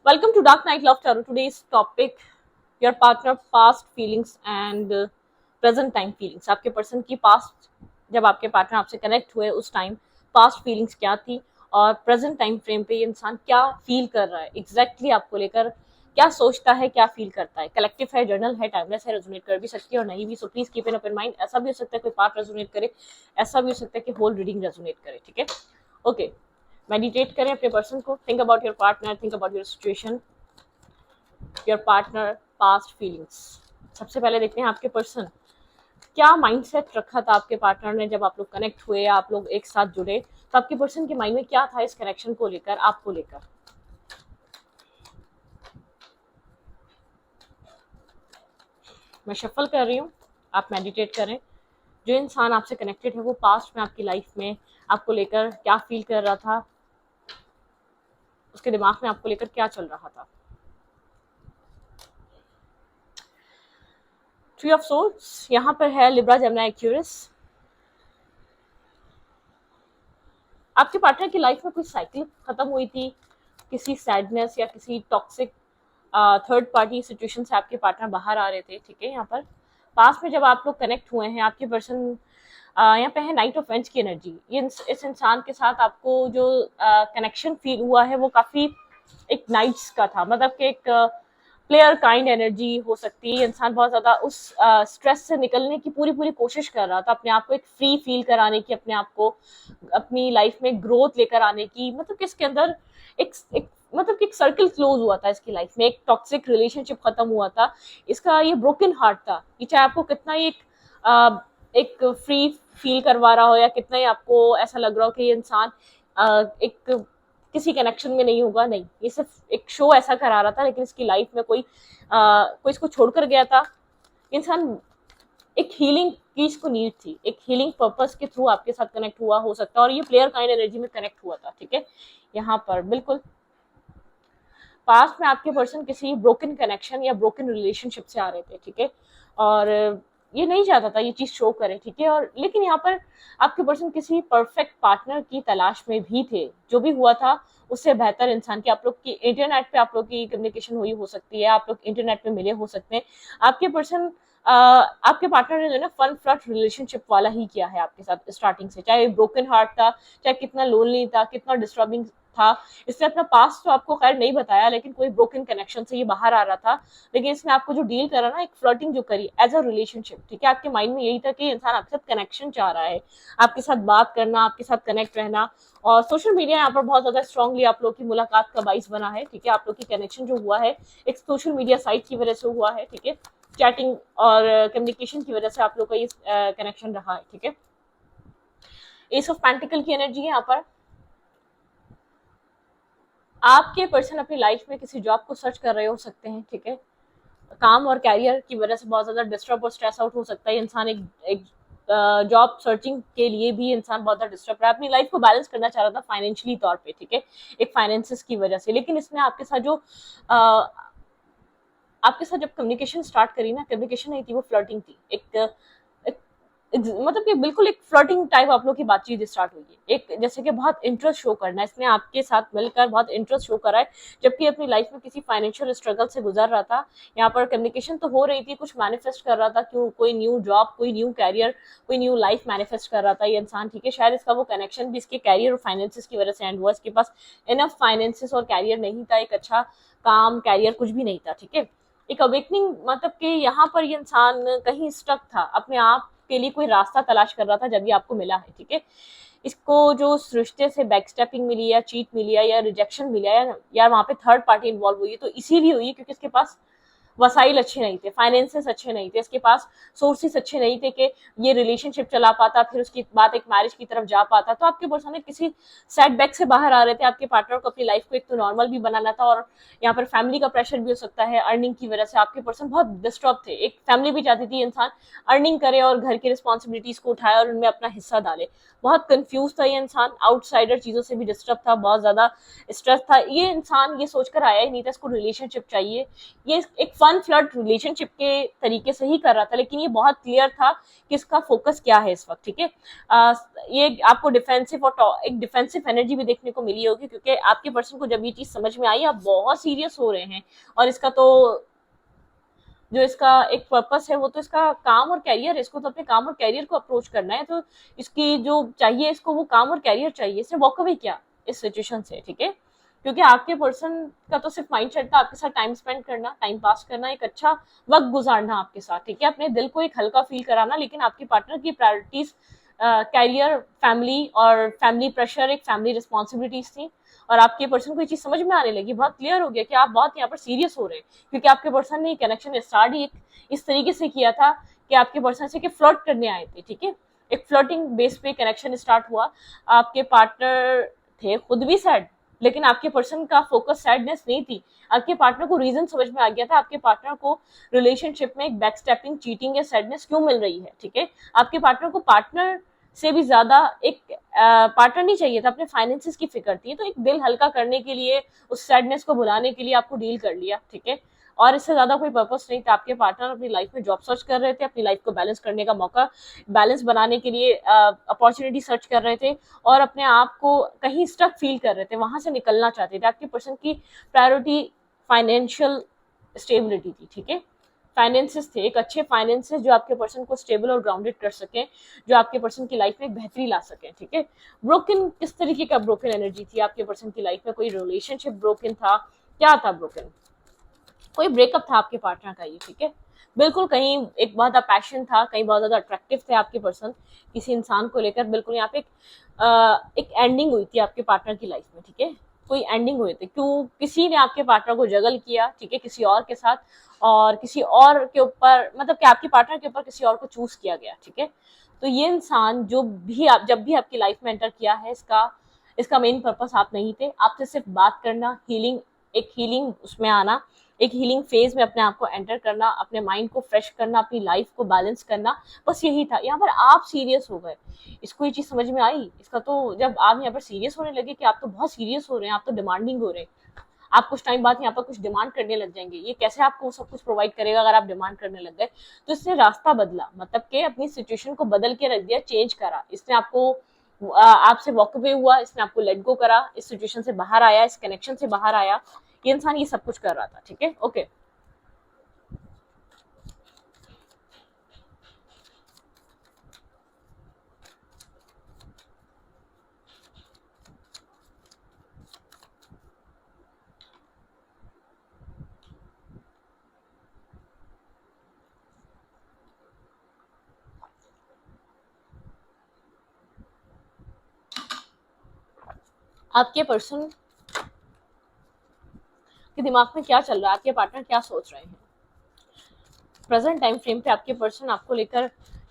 Welcome to Dark Night Love Tarot. Today's topic, your partner past feelings and present time feelings. आपके person की past, जब आपके partner आपसे connect हुए उस टाइम पास्ट फीलिंग्स क्या थी और प्रेजेंट टाइम फ्रेम पे ये इंसान क्या फील कर रहा है, एग्जैक्टली आपको लेकर क्या सोचता है, क्या फील करता है। कलेक्टिव है, जर्नल है, टाइमलेस है, रेजोनेट कर भी सकती है और नहीं भी। So please keep in open mind. ऐसा भी हो सकता है कोई पार्ट रेजोनेट करे, ऐसा भी हो सकता है कि होल रीडिंग रेजोनेट करे। ठीक है, ओके। मेडिटेट करें अपने पर्सन को। Think about your partner, think about your situation, your partner, past feelings. सबसे पहले देखते हैं आपके पर्सन क्या माइंडसेट रखा था आपके पार्टनर ने जब आप लोग कनेक्ट हुए, आप लोग एक साथ जुड़े। तो आपके पर्सन के माइंड में क्या था इस कनेक्शन को लेकर, आपको लेकर। मैं शफल कर रही हूँ, आप मेडिटेट करें। जो इंसान आपसे कनेक्टेड है वो पास्ट में आपकी लाइफ में आपको लेकर क्या फील कर रहा था, उसके दिमाग में आपको लेकर क्या चल रहा था। थ्री ऑफ सोल्स यहाँ पर है, लिब्रा, जेमिनी, एक्वेरियस। आपके पार्टनर की लाइफ में कोई साइकिल खत्म हुई थी, किसी सैडनेस या किसी टॉक्सिक थर्ड पार्टी सिचुएशन से आपके पार्टनर बाहर आ रहे थे। ठीक है, यहाँ पर पास में जब आप लोग कनेक्ट हुए हैं, आपके पर्सन यहाँ पे है नाइट ऑफ वेंच की एनर्जी। ये इस इंसान के साथ आपको जो कनेक्शन फील हुआ है वो काफी एक नाइट्स का था, मतलब कि एक प्लेयर काइंड एनर्जी हो सकती है। इंसान बहुत ज्यादा उस स्ट्रेस से निकलने की पूरी पूरी कोशिश कर रहा था, अपने आप को एक फ्री फील कराने की, अपने आप को अपनी लाइफ में ग्रोथ लेकर आने की। मतलब कि इसके अंदर एक मतलब कि एक सर्कल क्लोज हुआ था इसकी लाइफ में, एक टॉक्सिक रिलेशनशिप खत्म हुआ था। इसका ये ब्रोकन हार्ट था कि चाहे आपको कितना ही एक फ्री फील करवा रहा हो या कितना ही आपको ऐसा लग रहा हो कि ये इंसान एक किसी कनेक्शन में नहीं होगा, नहीं, ये सिर्फ एक शो ऐसा करा रहा था, लेकिन इसकी लाइफ में कोई इसको छोड़कर गया था। इंसान एक हीलिंग की इसको नीड थी, एक हीलिंग पर्पस के थ्रू आपके साथ कनेक्ट हुआ हो सकता है, और ये प्लेयर काइंड एनर्जी में कनेक्ट हुआ था। ठीक है, यहाँ पर बिल्कुल पास्ट में आपके पर्सन किसी ब्रोकन कनेक्शन या ब्रोकन रिलेशनशिप से आ रहे थे। ठीक है, और ये नहीं चाहता था ये चीज शो करे। ठीक है, और लेकिन यहाँ पर आपके पर्सन किसी परफेक्ट पार्टनर की तलाश में भी थे। जो भी हुआ था उससे बेहतर इंसान की आप लोग की इंटरनेट पे आप लोग की कम्युनिकेशन हुई हो सकती है, आप लोग इंटरनेट पे मिले हो सकते हैं। आपके पर्सन आपके पार्टनर ने जो ना फन फ्लर्ट रिलेशनशिप वाला ही किया है आपके साथ स्टार्टिंग से, चाहे ब्रोकन हार्ट था, चाहे कितना लोनली था, कितना डिस्टर्बिंग था। इसने अपना पास्ट तो आपको खैर नहीं बताया, लेकिन कोई ब्रोकन कनेक्शन से ये बाहर आ रहा था। लेकिन इसने आपको जो डील करा ना, एक फ्लर्टिंग जो करी एज अ रिलेशनशिप। ठीक है, आपके माइंड में यही था कि इंसान आपके साथ कनेक्शन चाह रहा है, आपके साथ बात करना, आपके साथ कनेक्ट रहना। और सोशल मीडिया यहाँ पर बहुत ज्यादा स्ट्रांगली आप लोग की मुलाकात का बाइस बना है। ठीक है, आप लोग की कनेक्शन जो हुआ है एक सोशल मीडिया साइट की वजह से हुआ है। ठीक है, चैटिंग और कम्युनिकेशन की वजह से आप लोग का ये कनेक्शन रहा है। ठीक है, एस ऑफ पेंटिकल की एनर्जी है यहाँ पर। आपके पर्सन अपनी लाइफ में किसी जॉब को सर्च कर रहे हो सकते हैं। ठीक है, काम और कैरियर की वजह से बहुत ज्यादा डिस्टर्ब और स्ट्रेस आउट हो सकता है इंसान। एक जॉब सर्चिंग के लिए भी इंसान बहुत ज्यादा डिस्टर्ब रहा है, अपनी लाइफ को बैलेंस करना चाह रहा था फाइनेंशियली तौर पे। ठीक है, एक फाइनेंसिस की वजह से। लेकिन इसने आपके साथ जो आपके साथ जब कम्युनिकेशन स्टार्ट करी ना, कम्युनिकेशन नहीं थी, वो फ्लर्टिंग थी। मतलब कि बिल्कुल एक फ्लर्टिंग टाइप आप लोग की बातचीत स्टार्ट हुई है, एक जैसे कि बहुत इंटरेस्ट शो करना है। इसने आपके साथ मिलकर बहुत इंटरेस्ट शो करा है, जबकि अपनी लाइफ में किसी फाइनेंशियल स्ट्रगल से गुजर रहा था। यहाँ पर कम्युनिकेशन तो हो रही थी, कुछ मैनिफेस्ट कर रहा था, क्यों कोई न्यू जॉब, कोई न्यू कैरियर, कोई न्यू लाइफ मैनिफेस्ट कर रहा था ये इंसान। ठीक है, शायद इसका वो कनेक्शन भी इसके कैरियर और फाइनेंसिस की वजह से एंड हुआ। इसके पास इनफ फाइनेंसिस और कैरियर नहीं था, एक अच्छा काम कैरियर कुछ भी नहीं था। ठीक है, एक अवेकनिंग, मतलब कि यहाँ पर ये इंसान कहीं स्टक था, अपने आप के लिए कोई रास्ता तलाश कर रहा था जब ये आपको मिला है। ठीक है, इसको जो रिश्ते से बैकस्टेपिंग मिली या चीट मिली या रिजेक्शन मिला या वहां पे थर्ड पार्टी इन्वॉल्व हुई है, तो इसीलिए हुई है क्योंकि इसके पास वसाइल अच्छे नहीं थे, फाइनेंसेस अच्छे नहीं थे, इसके पास सोर्सेस अच्छे नहीं थे कि ये रिलेशनशिप चला पाता, फिर उसकी बात एक मैरिज की तरफ जा पाता। तो आपके पर्सन किसी सेटबैक से बाहर आ रहे थे। आपके पार्टनर को अपनी लाइफ को एक तो नॉर्मल भी बनाना था, और यहाँ पर फैमिली का प्रेशर भी हो सकता है। अर्निंग की वजह से आपके पर्सन बहुत डिस्टर्ब थे। एक फैमिली भी चाहती थी इंसान अर्निंग करे और घर की रिस्पॉन्सिबिलिटीज को उठाए और उनमें अपना हिस्सा डाले। बहुत कंफ्यूज था ये इंसान, आउटसाइडर चीजों से भी डिस्टर्ब था, बहुत ज्यादा स्ट्रेस था। ये इंसान ये सोचकर आया ही नहीं था इसको रिलेशनशिप चाहिए, ये एक फन फन फ्लर्ट रिलेशनशिप के तरीके से ही कर रहा था, लेकिन ये बहुत क्लियर था कि इसका फोकस क्या है इस वक्त, ठीक है। ये आपको डिफेंसिव और एक डिफेंसिव एनर्जी भी देखने को मिली होगी, क्योंकि आपके पर्सन को जब ये चीज समझ में आई आप बहुत सीरियस हो रहे हैं, और इसका तो जो इसका एक पर्पस है वो तो इसका काम और कैरियर है, इसको तो अपने काम और कैरियर को अप्रोच करना है, तो इसकी जो चाहिए इसको वो काम और कैरियर चाहिए, इसने वॉक अवे किया इस सिचुएशन से, ठीक है। क्योंकि आपके पर्सन का तो सिर्फ माइंड सेट था आपके साथ टाइम स्पेंड करना, टाइम पास करना, एक अच्छा वक्त गुजारना आपके साथ, ठीक है, अपने दिल को एक हल्का फील कराना, लेकिन आपके पार्टनर की प्रायोरिटीज कैरियर, फैमिली और फैमिली प्रेशर, एक फैमिली रिस्पॉन्सिबिलिटीज थी। और आपके पर्सन को ये चीज समझ में आने लगी, बहुत क्लियर हो गया कि आप बहुत यहाँ पर सीरियस हो रहे हैं, क्योंकि आपके पर्सन ने कनेक्शन स्टार्ट ही इस तरीके से किया था कि आपके पर्सन से फ्लर्ट करने आए थे, ठीक है, एक फ्लर्टिंग बेस पे कनेक्शन स्टार्ट हुआ। आपके पार्टनर थे खुद भी सैड, लेकिन आपके पर्सन का फोकस सैडनेस नहीं थी, आपके पार्टनर को रीजन समझ में आ गया था आपके पार्टनर को रिलेशनशिप में एक बैकस्टेपिंग, चीटिंग या सैडनेस क्यों मिल रही है, ठीक है। आपके पार्टनर को पार्टनर से भी ज्यादा एक पार्टनर नहीं चाहिए था, अपने फाइनेंसेस की फिक्र थी, तो एक दिल हल्का करने के लिए, उस सैडनेस को भुलाने के लिए आपको डील कर लिया, ठीक है। और इससे ज्यादा कोई पर्पस नहीं था। आपके पार्टनर अपनी लाइफ में जॉब सर्च कर रहे थे, अपनी लाइफ को बैलेंस करने का मौका, बैलेंस बनाने के लिए अपॉर्चुनिटी सर्च कर रहे थे, और अपने आप को कहीं स्टक फील कर रहे थे, वहां से निकलना चाहते थे। आपके पर्सन की प्रायोरिटी फाइनेंशियल स्टेबिलिटी थी, ठीक है, फाइनेंसेस थे, एक अच्छे फाइनेंसेस जो आपके पर्सन को स्टेबल और ग्राउंडेड कर सके, जो आपके पर्सन की लाइफ में एक बेहतरी ला सके, ठीक है। ब्रोकन, किस तरीके का ब्रोकन एनर्जी थी आपके पर्सन की लाइफ में? कोई रिलेशनशिप ब्रोकन था, क्या था ब्रोकन? कोई ब्रेकअप था आपके पार्टनर का ये, ठीक है। बिल्कुल कहीं एक बहुत ज्यादा पैशन था, कहीं बहुत ज्यादा अट्रैक्टिव थे आपके पर्सन किसी इंसान को लेकर, बिल्कुल यहाँ पे एक एंडिंग हुई थी आपके पार्टनर की लाइफ में, ठीक है, कोई एंडिंग हुई थी, क्यों किसी ने आपके पार्टनर को जगल किया, ठीक है, किसी और के साथ, और किसी और के ऊपर, मतलब कि आपके पार्टनर के ऊपर किसी और को चूज किया गया, ठीक है। तो ये इंसान जो भी आप जब भी आपकी लाइफ में एंटर किया है, इसका मेन पर्पस आप नहीं थे, आपसे सिर्फ बात करना, हीलिंग, एक हीलिंग उसमें आना, एक हीलिंग फेज में अपने आप को एंटर करना, अपने माइंड को फ्रेश करना, अपनी लाइफ को बैलेंस करना, बस यही था। यहाँ पर आप सीरियस हो गए, इसको ये चीज समझ में आई, इसका तो जब आप यहाँ पर सीरियस होने लगे कि आप तो बहुत सीरियस हो रहे हैं, आप तो डिमांडिंग हो रहे हैं, आप कुछ टाइम बाद यहाँ पर कुछ डिमांड करने लग जाएंगे, ये कैसे आपको सब कुछ प्रोवाइड करेगा अगर आप डिमांड करने लग गए? तो इसने रास्ता बदला, मतलब कि अपनी सिचुएशन को बदल के रख दिया, चेंज करा, इसने आपको आपसे वॉक अवे हुआ, इसने आपको लेट गो करा, इस सिचुएशन से बाहर आया, इस कनेक्शन से बाहर आया, ये इंसान ये सब कुछ कर रहा था, ठीक है, ओके। आपके पर्सन के दिमाग में क्या चल रहा है, आपके पार्टनर क्या सोच रहे हैं प्रेजेंट टाइम फ्रेम पे? आपके पर्सन आपको लेकर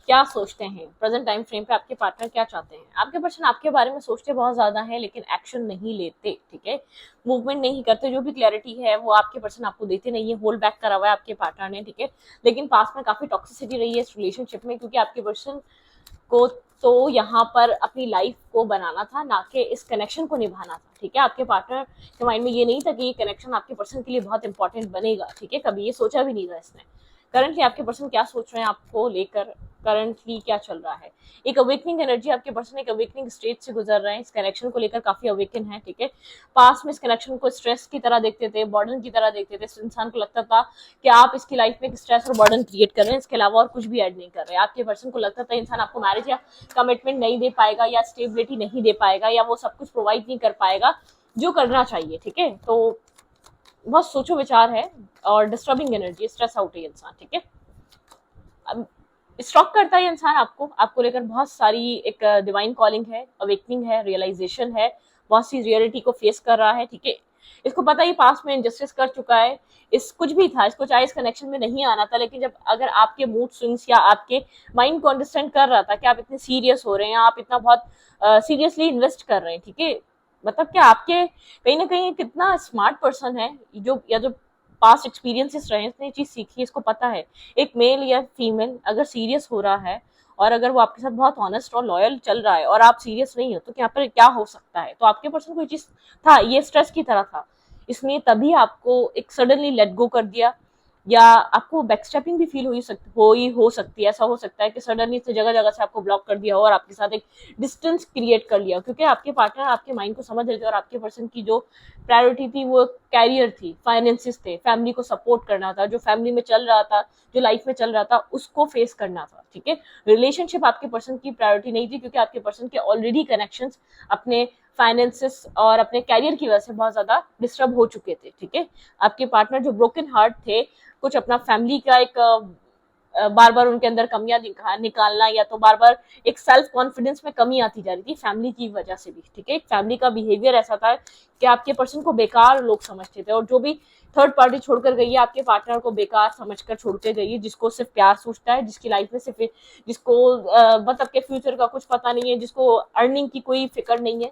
क्या सोचते हैं प्रेजेंट टाइम फ्रेम पे? आपके पार्टनर क्या चाहते हैं? आपके पर्सन आपके बारे में सोचते बहुत ज्यादा है, लेकिन एक्शन नहीं लेते, ठीक है, मूवमेंट नहीं करते, जो भी क्लैरिटी है वो आपके पर्सन आपको देते नहीं है, होल्ड बैक करा हुआ है आपके पार्टनर ने, ठीक है। लेकिन पास में काफी टॉक्सिसिटी रही है इस रिलेशनशिप में, क्योंकि आपके पर्सन को तो यहाँ पर अपनी लाइफ को बनाना था, ना कि इस कनेक्शन को निभाना था, ठीक है। आपके पार्टनर के माइंड में ये नहीं था कि ये कनेक्शन आपके पर्सन के लिए बहुत इंपॉर्टेंट बनेगा, ठीक है, कभी ये सोचा भी नहीं था इसने। करंटली आपके पर्सन क्या सोच रहे हैं आपको लेकर, करंटली क्या चल रहा है? एक अवेकनिंग एनर्जी, आपके पर्सन एक अवेकनिंग स्टेज से गुजर रहे हैं, इस कनेक्शन को लेकर काफी अवेकन है, ठीक है। पास में इस कनेक्शन को स्ट्रेस की तरह देखते थे, बर्डन की तरह देखते थे, इस इंसान को लगता था कि आप इसकी लाइफ में एक स्ट्रेस और बर्डन क्रिएट कर रहे हैं, इसके अलावा और कुछ भी ऐड नहीं कर रहे हैं। आपके पर्सन को लगता था इंसान आपको मैरिज या कमिटमेंट नहीं दे पाएगा, या स्टेबिलिटी नहीं दे पाएगा, या वो सब कुछ प्रोवाइड नहीं कर पाएगा जो करना चाहिए, ठीक है। तो बहुत सोचो विचार है और डिस्टर्बिंग एनर्जी, स्ट्रेस आउट है इंसान, ठीक है। स्टॉक करता है इंसान आपको लेकर बहुत सारी एक डिवाइन कॉलिंग है, अवेकनिंग है, रियलाइजेशन है, बहुत सी रियलिटी को फेस कर रहा है, ठीक है। इसको पता ही पास्ट में इनजस्टिस कर चुका है, इस कुछ भी था, इसको चाहे इस कनेक्शन में नहीं आना था, लेकिन जब अगर आपके मूड स्विंग्स या आपके माइंड को अंडरस्टैंड कर रहा था कि आप इतने सीरियस हो रहे हैं, आप इतना बहुत सीरियसली इन्वेस्ट कर रहे हैं, ठीक है, मतलब कि आपके कहीं ना कहीं कितना स्मार्ट पर्सन है जो पास्ट एक्सपीरियंसेस रहे हैं, इसने चीज सीखी, इसको पता है एक मेल या फीमेल अगर सीरियस हो रहा है और अगर वो आपके साथ बहुत ऑनेस्ट और लॉयल चल रहा है और आप सीरियस नहीं हो, तो यहाँ पर क्या हो सकता है? तो आपके पर्सन को ये चीज था, ये स्ट्रेस की तरह था, इसने तभी आपको एक सडनली लेट गो कर दिया, या आपको बैकस्टेपिंग भी फील हो सकती है। ऐसा हो सकता है कि सडनली से जगह जगह से आपको ब्लॉक कर दिया हो और आपके साथ एक डिस्टेंस क्रिएट कर लिया हो, क्योंकि आपके पार्टनर आपके माइंड को समझ रहे थे और आपके पर्सन की जो प्रायोरिटी थी वो कैरियर थी, फाइनेंसिस थे, फैमिली को सपोर्ट करना था, जो फैमिली में चल रहा था, जो लाइफ में चल रहा था उसको फेस करना था। ठीक है, रिलेशनशिप आपके पर्सन की प्रायोरिटी नहीं थी, क्योंकि आपके पर्सन के ऑलरेडी कनेक्शंस अपने फाइनेंसिस और अपने कैरियर की वजह से बहुत ज्यादा डिस्टर्ब हो चुके थे। ठीक है, आपके पार्टनर जो ब्रोकन हार्ट थे, कुछ अपना फैमिली का एक बार बार उनके अंदर कमियां निकालना, या तो बार बार एक सेल्फ कॉन्फिडेंस में कमी आती जा रही थी फैमिली की वजह से भी। ठीक है, फैमिली का बिहेवियर ऐसा था कि आपके पर्सन को बेकार लोग समझते थे, और जो भी थर्ड पार्टी छोड़कर गई है आपके पार्टनर को बेकार समझकर छोड़ के गई है, जिसको सिर्फ प्यार सोचता है, जिसकी लाइफ में सिर्फ जिसको मतलब के फ्यूचर का कुछ पता नहीं है, जिसको अर्निंग की कोई फिक्र नहीं है।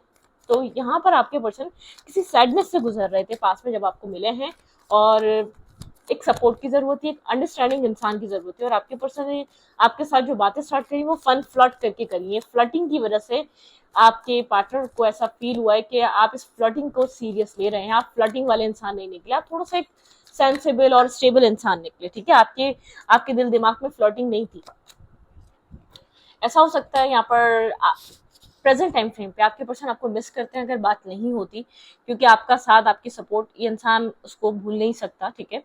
तो यहाँ पर आपके पर्सन किसी सैडनेस से गुजर रहे थे पास में जब आपको मिले हैं, और एक सपोर्ट की जरूरत थी, एक अंडरस्टैंडिंग इंसान की जरूरत है। और आपके पर्सन ने आपके साथ जो बातें स्टार्ट करी वो फन फ्लर्ट करके करी है। फ्लर्टिंग की वजह से आपके पार्टनर को ऐसा फील हुआ है कि आप इस फ्लर्टिंग को सीरियस ले रहे हैं, आप फ्लर्टिंग वाले इंसान नहीं निकले, आप थोड़ा सा एक सेंसिबल और स्टेबल इंसान निकले। ठीक है, आपके आपके दिल दिमाग में फ्लर्टिंग नहीं थी। ऐसा हो सकता है यहाँ पर प्रेजेंट टाइम फ्रेम पे आपके पर्सन आपको मिस करते हैं अगर बात नहीं होती, क्योंकि आपका साथ, आपकी सपोर्ट, ये इंसान उसको भूल नहीं सकता। ठीक है,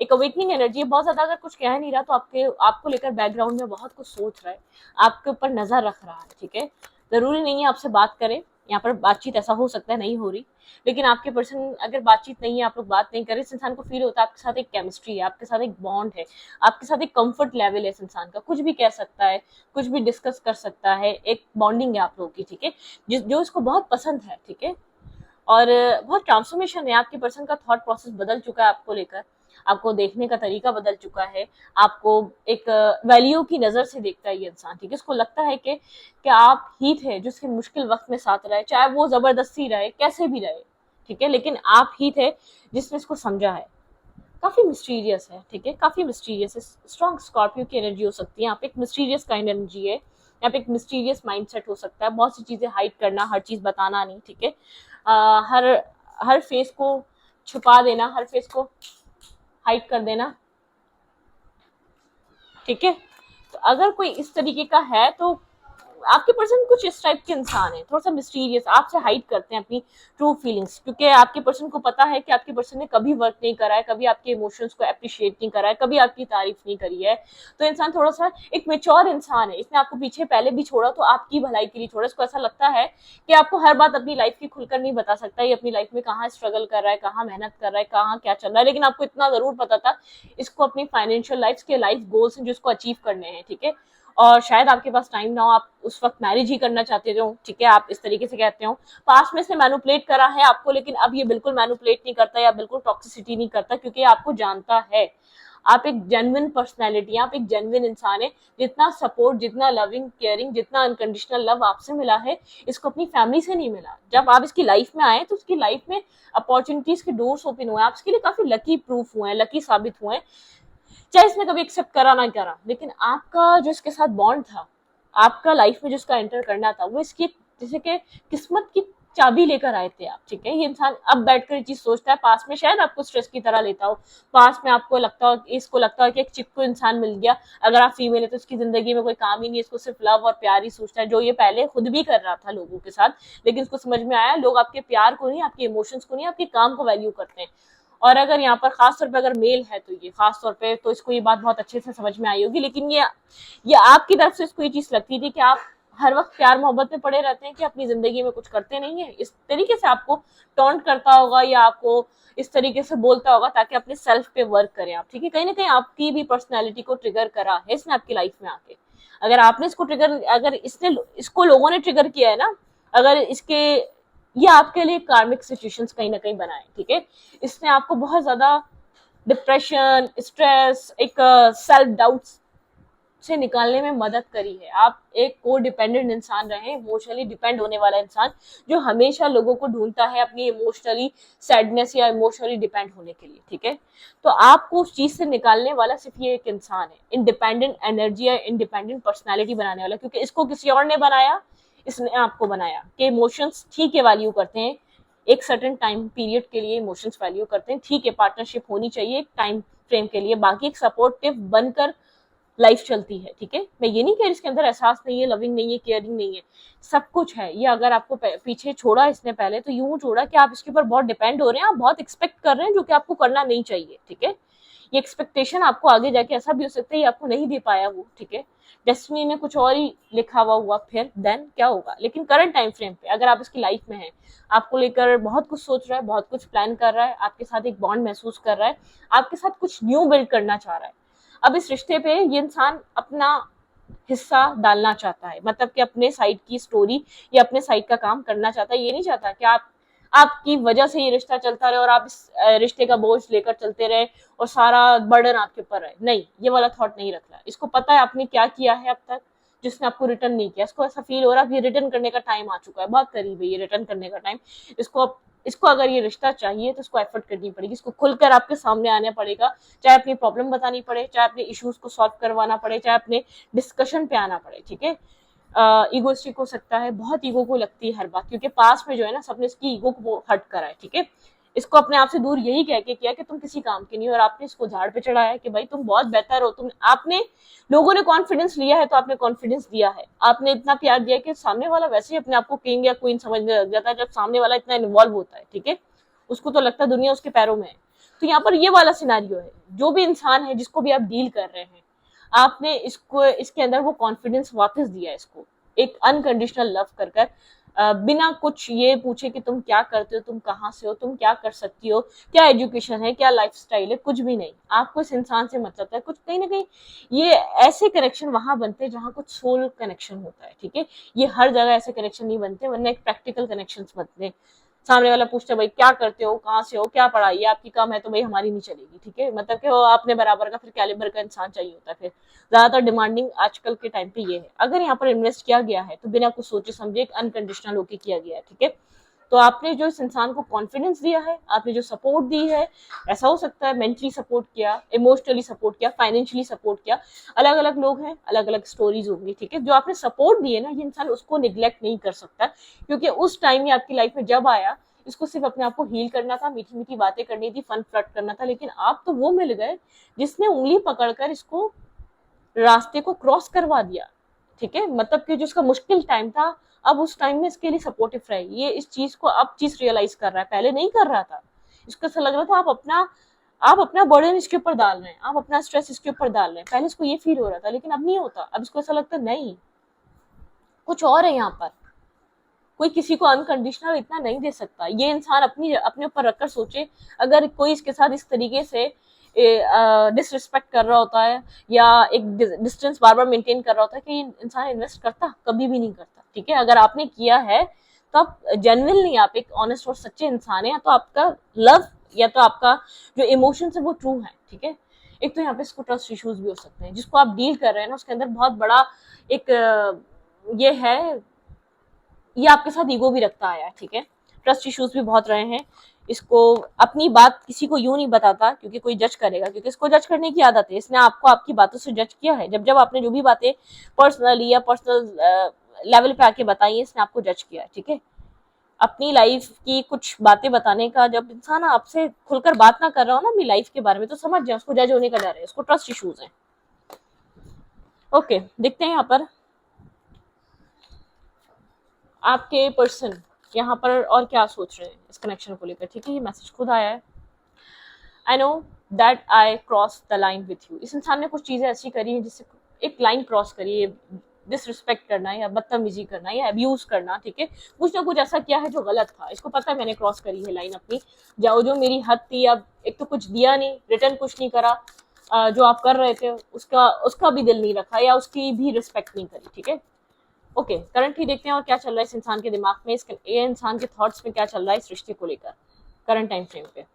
एक अवेकनिंग एनर्जी है बहुत ज्यादा। अगर कुछ कह नहीं रहा तो आपको लेकर बैकग्राउंड में बहुत कुछ सोच रहा है, आपके ऊपर नजर रख रहा है। ठीक है, जरूरी नहीं है आपसे बात करें, यहाँ पर बातचीत ऐसा हो सकता है नहीं हो रही, लेकिन आपके पर्सन अगर बातचीत नहीं है, आप लोग बात नहीं कर रहे, इस इंसान को फील होता है आपके साथ एक केमिस्ट्री है, आपके साथ एक बॉन्ड है, आपके साथ एक कंफर्ट लेवल है। इस इंसान का कुछ भी कह सकता है, कुछ भी डिस्कस कर सकता है, एक बॉन्डिंग है आप लोगों की। ठीक है, जो इसको बहुत पसंद है। ठीक है, और बहुत ट्रांसफॉर्मेशन है, आपके पर्सन का थॉट प्रोसेस बदल चुका है आपको लेकर, आपको देखने का तरीका बदल चुका है, आपको एक वैल्यू की नजर से देखता है ये इंसान। ठीक है, इसको लगता है कि आप ही थे जो इसके मुश्किल वक्त में साथ रहे, चाहे वो जबरदस्ती रहे, कैसे भी रहे। ठीक है, लेकिन आप ही थे जिसने इसको समझा है। काफी मिस्टीरियस है। ठीक है, काफी मिस्टीरियस है, स्ट्रॉन्ग स्कॉर्पियो की एनर्जी हो सकती है यहाँ पे, एक मिस्टीरियस काइंड एनर्जी है यहाँ पे, एक मिस्टीरियस माइंडसेट हो सकता है, बहुत सी चीजें हाइड करना, हर चीज बताना नहीं। ठीक है, हर हर फेस को छुपा देना, हर फेस को हाइड कर देना। ठीक है, तो अगर कोई इस तरीके का है तो आपके पर्सन कुछ इस टाइप के इंसान है, थोड़ा सा मिस्टीरियस, आपसे हाइड करते हैं अपनी ट्रू फीलिंग्स, क्योंकि आपके पर्सन को पता है कि आपके पर्सन ने कभी वर्क नहीं करा है, कभी आपके इमोशंस को अप्रिशिएट नहीं करा है, कभी आपकी तारीफ नहीं करी है। तो इंसान थोड़ा सा एक मेच्योर इंसान है, इसने आपको पीछे पहले भी छोड़ा तो आपकी भलाई के लिए छोड़ा। इसको ऐसा लगता है कि आपको हर बात अपनी लाइफ की खुलकर नहीं बता सकता, ये अपनी लाइफ में कहाँ स्ट्रगल कर रहा है, कहाँ मेहनत कर रहा है, कहाँ क्या चल रहा है, लेकिन आपको इतना जरूर पता था इसको अपनी फाइनेंशियल लाइफ के लाइफ गोल्स हैं जो इसको अचीव करने हैं। ठीक है, और शायद आपके पास टाइम ना हो, आप उस वक्त मैरिज ही करना चाहते हो। ठीक है, आप इस तरीके से कहते हो, पास्ट में इसने मैनुपुलेट करा है आपको, लेकिन अब ये बिल्कुल मैनुपुलेट नहीं करता या बिल्कुल टॉक्सिसिटी नहीं करता, क्योंकि आपको जानता है आप एक जेन्युइन पर्सनैलिटी, आप एक जेन्युइन इंसान है। जितना सपोर्ट, जितना लविंग केयरिंग, जितना अनकंडीशनल लव आपसे मिला है, इसको अपनी फैमिली से नहीं मिला। जब आप इसकी लाइफ में आए तो उसकी लाइफ में अपॉर्चुनिटीज के डोर्स ओपन हुए, आप इसके लिए काफी लकी प्रूफ हुए हैं, लकी साबित हुए हैं, चाहे इसने कभी एक्सेप्ट करा ना करा। लेकिन आपका जो इसके साथ बॉन्ड था, आपका लाइफ में जिसका एंटर करना था, वो इसकी जैसे कि किस्मत की चाबी लेकर आए थे आप। ठीक है, ये इंसान अब बैठकर ये चीज सोचता है, पास में शायद आपको स्ट्रेस की तरह लेता हो, पास में आपको लगता हो, इसको लगता है कि एक चिपको इंसान मिल गया, अगर आप फीमेल है तो इसकी जिंदगी में कोई काम ही नहीं, इसको सिर्फ लव और प्यार ही सोचता है, जो ये पहले खुद भी कर रहा था लोगों के साथ। लेकिन इसको समझ में आया लोग आपके प्यार को नहीं, आपके इमोशंस को नहीं, आपके काम को वैल्यू करते हैं। और अगर यहाँ पर खास तौर पे अगर मेल है तो ये खास तौर पे तो इसको ये बात बहुत अच्छे से समझ में आई होगी। लेकिन ये आपकी तरफ से इसको ये चीज लगती थी कि आप हर वक्त प्यार मोहब्बत में पड़े रहते हैं कि अपनी जिंदगी में कुछ करते नहीं है। इस तरीके से आपको टॉन्ट करता होगा या आपको इस तरीके से बोलता होगा ताकि अपने सेल्फ पे वर्क करें आप। ठीक है, कहीं ना कहीं आपकी भी पर्सनैलिटी को ट्रिगर करा है इसने आपकी लाइफ में आके। अगर आपने इसको ट्रिगर, अगर इसको लोगों ने ट्रिगर किया है ना, अगर इसके ये आपके लिए कार्मिक सिचुएशंस कहीं ना कहीं बनाए। ठीक है, इसने आपको बहुत ज्यादा डिप्रेशन, स्ट्रेस, एक सेल्फ डाउट से निकालने में मदद करी है। आप एक को डिपेंडेंट इंसान रहे, इमोशनली डिपेंड होने वाला इंसान जो हमेशा लोगों को ढूंढता है अपनी इमोशनली सैडनेस या इमोशनली डिपेंड होने के लिए। ठीक है, तो आपको उस चीज से निकालने वाला सिर्फ ये एक इंसान है, इंडिपेंडेंट एनर्जी या इंडिपेंडेंट पर्सनैलिटी बनाने वाला, क्योंकि इसको किसी और ने बनाया, इसने आपको बनाया कि इमोशंस ठीक है वैल्यू करते हैं, एक सर्टेन टाइम पीरियड के लिए इमोशंस वैल्यू करते हैं। ठीक है, पार्टनरशिप होनी चाहिए एक टाइम फ्रेम के लिए, बाकी एक सपोर्टिव बनकर लाइफ चलती है, ठीक है। मैं ये नहीं कह रही इसके अंदर एहसास नहीं है, लविंग नहीं है, केयरिंग नहीं है, सब कुछ है। ये अगर आपको पीछे छोड़ा इसने पहले, तो यूं छोड़ा कि आप इसके ऊपर बहुत डिपेंड हो रहे हैं, आप बहुत एक्सपेक्ट कर रहे हैं, जो कि आपको करना नहीं चाहिए, ठीक है। ये एक्सपेक्टेशन आपको आगे जाके ऐसा भी हो सकता है ये आपको नहीं दे पाया वो, ठीक है, डेस्टिनी ने कुछ और ही लिखा हुआ फिर देन क्या होगा। लेकिन करंट टाइम फ्रेम पे अगर आप इसकी लाइफ में हैं, आपको लेकर बहुत कुछ सोच रहा है, बहुत कुछ प्लान कर रहा है, आपके साथ एक बॉन्ड महसूस कर रहा है, आपके साथ कुछ न्यू बिल्ड करना चाह रहा है। अब इस रिश्ते पे ये इंसान अपना हिस्सा डालना चाहता है, मतलब कि अपने साइड की स्टोरी या अपने साइड का काम करना चाहता है। ये नहीं चाहता कि आपकी वजह से ये रिश्ता चलता रहे और आप इस रिश्ते का बोझ लेकर चलते रहे और सारा बर्डन आपके ऊपर रहे। नहीं, ये वाला थॉट नहीं रखना। इसको पता है आपने क्या किया है अब तक जिसने आपको रिटर्न नहीं किया। इसको ऐसा फील हो रहा है ये रिटर्न करने का टाइम आ चुका है, बहुत करीब है ये रिटर्न करने का टाइम। इसको अगर ये रिश्ता चाहिए तो इसको एफर्ट करनी पड़ेगी, इसको खुलकर आपके सामने आना पड़ेगा, चाहे अपनी प्रॉब्लम बतानी पड़े, चाहे अपने इश्यूज को सॉल्व करवाना पड़े, चाहे अपने डिस्कशन पे आना पड़े, ठीक है। ईगोस्टिक हो सकता है, बहुत ईगो को लगती है हर बात, क्योंकि पास में जो है ना सबने इसकी ईगो को हर्ट करा है, ठीक है। इसको अपने आप से दूर यही कह के किया कि तुम किसी काम के नहीं हो, और आपने इसको झाड़ पे चढ़ाया कि भाई तुम बहुत बेहतर हो, तुम आपने लोगों ने कॉन्फिडेंस लिया है तो आपने कॉन्फिडेंस दिया है, आपने इतना प्यार दिया कि सामने वाला वैसे ही अपने आप को किंग या क्वीन समझने लग जाता है जब सामने वाला इतना इन्वॉल्व होता है, ठीक है। उसको तो लगता है दुनिया उसके पैरों में है। तो यहाँ पर ये वाला सिनारियो है, जो भी इंसान है जिसको भी आप डील कर रहे हैं, आपने इसको इसके अंदर वो कॉन्फिडेंस वापस दिया, इसको एक अनकंडीशनल लव कर बिना कुछ ये पूछे कि तुम क्या करते हो, तुम कहाँ से हो, तुम क्या कर सकती हो, क्या एजुकेशन है, क्या लाइफस्टाइल है, कुछ भी नहीं। आपको इस इंसान से मतलब है कुछ, कहीं ना कहीं ये ऐसे कनेक्शन वहां बनते हैं जहां कुछ सोल कनेक्शन होता है, ठीक है। ये हर जगह ऐसे कनेक्शन नहीं बनते, वरना एक प्रैक्टिकल कनेक्शन बनते हैं। सामने वाला पूछता है भाई क्या करते हो, कहाँ से हो, क्या पढ़ाई है आपकी, कम है तो भाई हमारी नहीं चलेगी, ठीक है। मतलब कि वो आपने बराबर का फिर कैलिबर का इंसान चाहिए होता है। फिर ज्यादातर डिमांडिंग आजकल के टाइम पे ये है। अगर यहाँ पर इन्वेस्ट किया गया है तो बिना कुछ सोचे समझे एक अनकंडीशनल होकर किया गया है, ठीक है। तो आपने जो इस इंसान को कॉन्फिडेंस दिया है, आपने जो सपोर्ट दी है, ऐसा हो सकता है मेंटली सपोर्ट किया, इमोशनली सपोर्ट किया, फाइनेंशियली सपोर्ट किया, अलग अलग लोग हैं, अलग अलग स्टोरीज होंगी, ठीक है। जो आपने सपोर्ट दिए ना, ये इंसान उसको निग्लेक्ट नहीं कर सकता, क्योंकि उस टाइम ये आपकी लाइफ में जब आया, इसको सिर्फ अपने आप को हील करना था, मीठी मीठी बातें करनी थी, फन फ्लर्ट करना था। लेकिन आप तो वो मिल गए जिसने उंगली पकड़कर इसको रास्ते को क्रॉस करवा दिया, ठीक है। मतलब कि जो उसका मुश्किल टाइम था, अब उस टाइम में इसके लिए सपोर्टिव रहे। ये इस चीज को अब चीज रियलाइज कर रहा है, पहले नहीं कर रहा था। इसको ऐसा लग रहा था आप अपना बर्डन इसके ऊपर डाल रहे हैं, आप अपना स्ट्रेस इसके ऊपर डाल रहे हैं। पहले इसको ये फील हो रहा था, लेकिन अब नहीं होता। अब इसको ऐसा लगता नहीं, कुछ और है यहाँ पर, कोई किसी को अनकंडीशनल इतना नहीं दे सकता। ये इंसान अपने ऊपर रखकर सोचे, अगर कोई इसके साथ इस तरीके से डिसरिस्पेक्ट कर रहा होता है या एक डिस्टेंस बार बार मेंटेन कर रहा होता है, कि इंसान इन्वेस्ट करता, कभी भी नहीं करता, ठीक है। अगर आपने किया है तो आप जेन्युइनली, आप एक ऑनेस्ट और सच्चे इंसान है, तो आपका लव या तो आपका जो इमोशन है वो ट्रू है, ठीक है। एक तो यहाँ पे इसको ट्रस्ट इश्यूज भी हो सकते हैं, जिसको आप डील कर रहे हैं ना, उसके अंदर बहुत बड़ा एक ये है, ये आपके साथ ईगो भी रखता आया है, ठीक है। ट्रस्ट इश्यूज भी बहुत रहे हैं। इसको अपनी बात किसी को यूं नहीं बताता, क्योंकि कोई जज करेगा, क्योंकि इसको जज करने की आदत है। इसने आपको आपकी बातों से जज किया है, जब आपने जो भी बातें पर्सनली या पर्सनल लेवल पे आके बताई है, इसने आपको जज किया है, ठीक है। अपनी लाइफ की कुछ बातें बताने का, जब इंसान आपसे खुलकर बात ना कर रहा हो ना अपनी लाइफ के बारे में, तो समझ जाए उसको जज होने का डर है, उसको ट्रस्ट इश्यूज है। ओके, देखते हैं यहाँ पर आपके पर्सन यहाँ पर और क्या सोच रहे हैं इस कनेक्शन को लेकर, ठीक है। ये मैसेज खुद आया है, I know that I cross the line with you. इस इंसान ने कुछ चीजें ऐसी करी हैं जिससे एक लाइन क्रॉस करी है, डिसरिस्पेक्ट करना या बदतमीजी करना या अब्यूज करना, ठीक है। कुछ ना कुछ ऐसा किया है जो गलत था, इसको पता है मैंने क्रॉस करी है लाइन अपनी, जो मेरी हद थी। अब एक तो कुछ दिया नहीं, रिटर्न कुछ नहीं करा, जो आप कर रहे थे उसका भी दिल नहीं रखा या उसकी भी रिस्पेक्ट नहीं करी, ठीक है। ओके, करंटली देखते हैं और क्या चल रहा है इस इंसान के दिमाग में, ये इंसान के थॉट्स में क्या चल रहा है इस रिश्ते को लेकर करंट टाइम फ्रेम पे।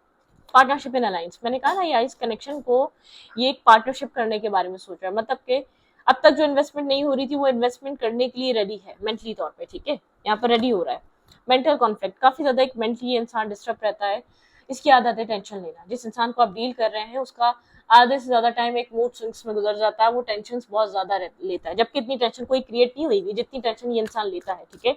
पार्टनरशिप इन अलायंस, मैंने कहा ना यार, इस कनेक्शन को ये एक पार्टनरशिप करने के बारे में सोच रहा है। मतलब कि अब तक जो इन्वेस्टमेंट नहीं हो रही थी, वो इन्वेस्टमेंट करने के लिए रेडी है मेंटली तौर पे, ठीक है। यहाँ पर रेडी हो रहा है। मेंटल कॉन्फ्लिक्ट, काफी ज्यादा एक मेंटली इंसान डिस्टर्ब रहता है। इसकी आदत है टेंशन लेना। जिस इंसान को आप डील कर रहे हैं, उसका आधे से ज्यादा टाइम एक मूड स्विंग्स में गुजर जाता है, वो टेंशन बहुत ज्यादा लेता है, जबकि इतनी टेंशन कोई क्रिएट नहीं हुई जितनी टेंशन ये इंसान लेता है, ठीक है।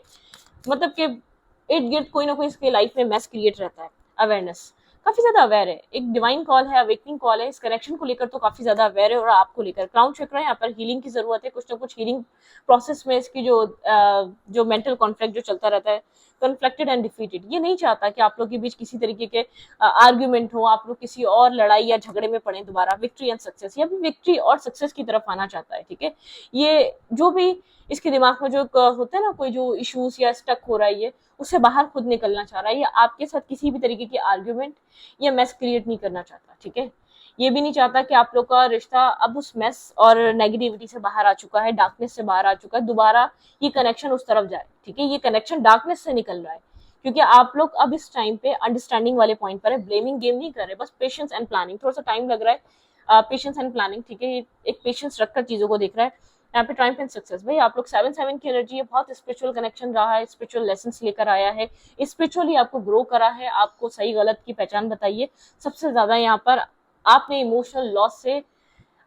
मतलब कि इर्द गिर्द कोई ना कोई इसके लाइफ में मैस क्रिएट रहता है। अवेयरनेस, काफी ज्यादा अवेयर है, एक डिवाइन कॉल है, अवेकनिंग कॉल है, इस कनेक्शन को लेकर तो काफी ज्यादा अवेयर है। और आपको लेकर क्राउन चक्र है, यहाँ पर हीलिंग की जरूरत है, कुछ ना कुछ हीलिंग प्रोसेस में इसकी जो मेंटल कॉन्फ्लिक्ट जो चलता रहता है, कन्फ्लिक्टेड एंड डिफीटेड, ये नहीं चाहता कि आप लोग के बीच किसी तरीके के आर्ग्यूमेंट हो, आप लोग किसी और लड़ाई या झगड़े में पड़े दोबारा। विक्ट्री एंड सक्सेस, या भी विक्ट्री और सक्सेस की तरफ आना चाहता है, ठीक है। ये जो भी इसके दिमाग में जो होता है ना, कोई जो इश्यूज या स्टक हो रहा है, ये उससे बाहर खुद निकलना चाह रहा है, या आपके साथ किसी भी तरीके की आर्ग्यूमेंट या मेस क्रिएट नहीं करना चाहता, ठीक है। ये भी नहीं चाहता कि आप लोग का रिश्ता अब उस मेस और नेगेटिविटी से बाहर आ चुका है, डार्कनेस से बाहर आ चुका है, दोबारा ये कनेक्शन उस तरफ जाए, ठीक है। ये कनेक्शन डार्कनेस से निकल रहा है, क्योंकि आप लोग अब इस टाइम पे अंडरस्टैंडिंग वाले पॉइंट पर है, ब्लेमिंग गेम नहीं कर रहे, बस पेशेंस एंड प्लानिंग, थोड़ा सा टाइम लग रहा है, पेशेंस एंड प्लानिंग, ठीक है। एक पेशेंस रखकर चीजों को देख रहा है। यहाँ पे ट्रायम्फ एंड सक्सेस, भाई आप लोग 7-7 की एनर्जी है, बहुत स्पिरिचुअल कनेक्शन रहा है, स्पिरिचुअल लेसन्स लेकर आया है, स्पिरिचुअली आपको ग्रो करा है, आपको सही गलत की पहचान बताइए। सबसे ज्यादा यहाँ पर आपने इमोशनल लॉस से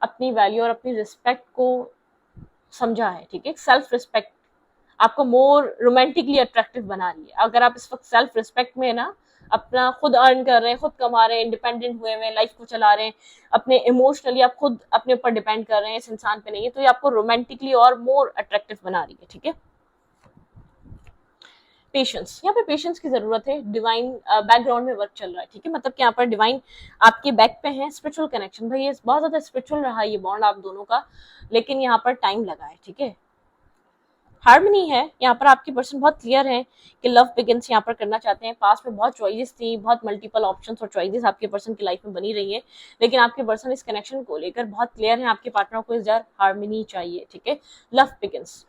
अपनी वैल्यू और अपनी रिस्पेक्ट को समझा है, ठीक है। सेल्फ रिस्पेक्ट आपको मोर रोमांटिकली अट्रैक्टिव बना रही है। अगर आप इस वक्त सेल्फ रिस्पेक्ट में ना अपना खुद अर्न कर रहे हैं, खुद कमा रहे हैं, इंडिपेंडेंट हुए हुए लाइफ को चला रहे हैं, अपने इमोशनली आप खुद अपने ऊपर डिपेंड कर रहे हैं, इस इंसान पे नहीं है, तो ये आपको रोमांटिकली और मोर अट्रैक्टिव बना रही है, ठीक है। पेशेंस, यहाँ पे पेशेंस की जरूरत है, डिवाइन बैकग्राउंड में वर्क चल रहा है, ठीक है। मतलब कि यहाँ पर डिवाइन आपके बैक पे है, स्पिरिचुअल कनेक्शन, भाई ये बहुत ज्यादा स्पिरिचुअल रहा है ये बॉन्ड आप दोनों का, लेकिन यहाँ पर टाइम लगा है, ठीक है। हार्मनी है, यहाँ पर आपकी पर्सन बहुत क्लियर है कि लव बिगिंस यहाँ पर करना चाहते हैं। पास में बहुत चॉइसेस थी, बहुत मल्टीपल ऑप्शंस और चॉइसेस आपके पर्सन की लाइफ में बनी रही है, लेकिन आपके पर्सन इस कनेक्शन को लेकर बहुत क्लियर है, आपके पार्टनर को इस जार हार्मनी चाहिए, ठीक है। लव बिगिंस,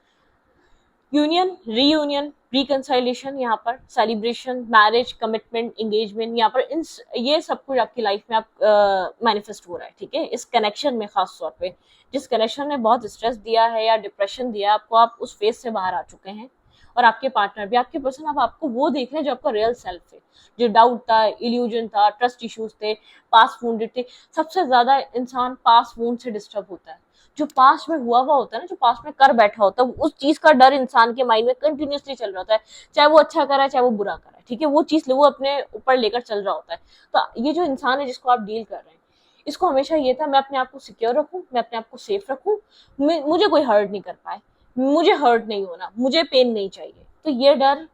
यूनियन, रीयूनियन, रिकंसाइलेशन, यहाँ पर सेलिब्रेशन, मैरिज, कमिटमेंट, एंगेजमेंट, यहाँ पर इन ये सब कुछ आपकी लाइफ में आप मैनिफेस्ट हो रहा है, ठीक है। इस कनेक्शन में खास तौर पे जिस कनेक्शन ने बहुत स्ट्रेस दिया है या डिप्रेशन दिया आपको, आप उस फेज से बाहर आ चुके हैं, और आपके पार्टनर भी, आपके पर्सन अब आपको वो देख रहे हैं जो आपका रियल सेल्फ है, जो डाउट था, इल्यूजन था, ट्रस्ट इश्यूज थे, पास्ट वुंडेड थे। सबसे ज्यादा इंसान पास्ट वुंड से डिस्टर्ब होता है, जो पास्ट में हुआ होता है ना, जो पास्ट में कर बैठा होता है, उस चीज का डर इंसान के माइंड में कंटिन्यूसली चल रहा होता है, चाहे वो अच्छा करा है चाहे वो बुरा करा है, ठीक है। वो चीज वो अपने ऊपर लेकर चल रहा होता है। तो ये जो इंसान है जिसको आप डील कर रहे हैं, इसको हमेशा ये था मैं अपने आप को सिक्योर रखूं, मैं अपने आप को सेफ रखूं, मुझे कोई हर्ट नहीं कर पाए, मुझे हर्ट नहीं होना, मुझे पेन नहीं चाहिए। तो ये डर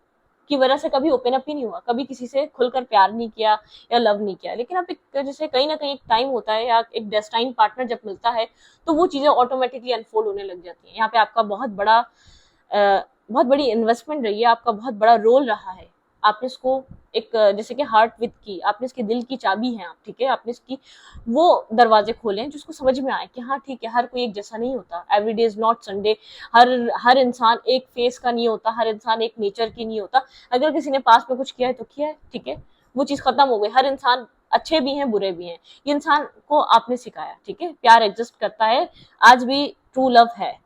की वजह से कभी ओपन अप ही नहीं हुआ, कभी किसी से खुलकर प्यार नहीं किया या लव नहीं किया। लेकिन अब एक जैसे कहीं ना कहीं एक टाइम होता है या एक डेस्टाइन पार्टनर जब मिलता है, तो वो चीजें ऑटोमेटिकली अनफोल्ड होने लग जाती हैं। यहाँ पे आपका बहुत बड़ी इन्वेस्टमेंट रही है, आपका बहुत बड़ा रोल रहा है। आपने इसको एक जैसे कि हार्ट विद की, आपने इसके दिल की चाबी है आप, ठीक है। आपने इसकी वो दरवाजे खोले हैं जिसको समझ में आए कि हाँ ठीक है, हर कोई एक जैसा नहीं होता, every day is not Sunday, हर इंसान एक फेस का नहीं होता, हर इंसान एक नेचर की नहीं होता। अगर किसी ने पास में कुछ किया है तो किया है, ठीक है, वो चीज खत्म हो गई। हर इंसान अच्छे भी हैं, बुरे भी हैं, ये इंसान को आपने सिखाया, ठीक है। प्यार एग्जिस्ट करता है, आज भी ट्रू लव है।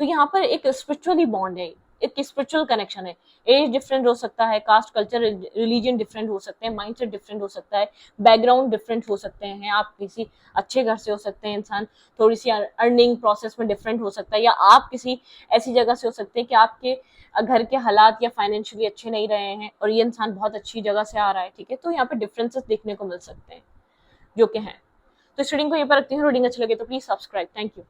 तो यहाँ पर एक स्पिरिचुअली बॉन्ड है, एक स्पिरिचुअल कनेक्शन है। एज डिफरेंट हो सकता है, कास्ट, कल्चर, रिलीजन डिफरेंट हो सकते हैं, माइंडसेट डिफरेंट हो सकता है, बैकग्राउंड डिफरेंट हो सकते हैं। आप किसी अच्छे घर से हो सकते हैं, इंसान थोड़ी सी अर्निंग प्रोसेस में डिफरेंट हो सकता है, या आप किसी ऐसी जगह से हो सकते हैं कि आपके घर के हालात या फाइनेंशियली अच्छे नहीं रहे हैं और ये इंसान बहुत अच्छी जगह से आ रहा है, ठीक है। तो यहाँ पे डिफरेंसेस देखने को मिल सकते हैं जो कि हैं। तो इस रीडिंग को यहाँ पर रखते हैं। रीडिंग अच्छी लगे तो प्लीज सब्सक्राइब। Thank you.